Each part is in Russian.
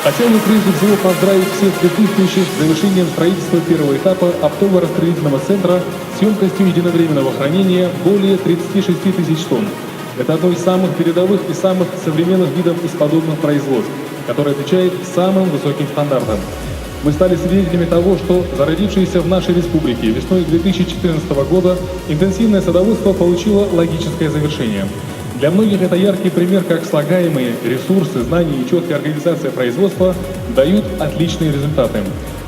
Хотел бы прежде всего поздравить всех присутствующих с завершением строительства первого этапа оптово-распределительного центра с емкостью единовременного хранения более 36 тысяч тонн. Это одно из самых передовых и самых современных видов из подобных производств, которое отвечает самым высоким стандартам. Мы стали свидетелями того, что зародившееся в нашей республике весной 2014 года интенсивное садоводство получило логическое завершение. Для многих это яркий пример, как слагаемые ресурсы, знания и четкая организация производства дают отличные результаты.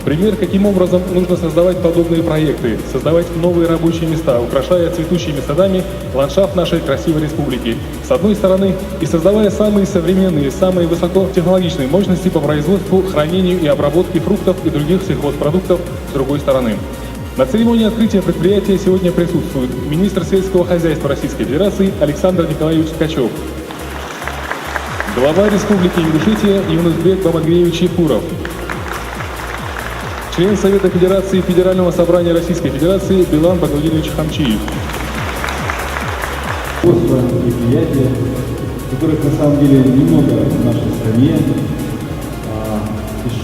Пример, каким образом нужно создавать подобные проекты, создавать новые рабочие места, украшая цветущими садами ландшафт нашей красивой республики, с одной стороны, и создавая самые современные, самые высокотехнологичные мощности по производству, хранению и обработке фруктов и других сельхозпродуктов с другой стороны. На церемонии открытия предприятия сегодня присутствует министр сельского хозяйства Российской Федерации Александр Николаевич Ткачев, глава Республики Ингушетия Юнусбек Бамангеевич Ефуров, член Совета Федерации Федерального собрания Российской Федерации Билан Багаудинович Хамчиев. Предприятия, которых на самом деле немного в нашей стране.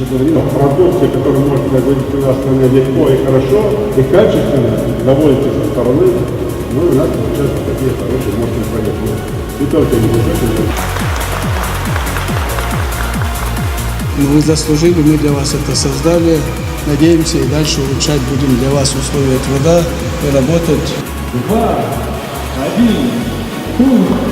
Продукция, которую можно производить у нас в стране легко и хорошо, и качественно, довольно со стороны, ну и у нас получаются такие хорошие мощные проекты. И только не Вы заслужили, мы для вас это создали. Надеемся и дальше улучшать будем для вас условия труда и работать. 2, 1, пункт!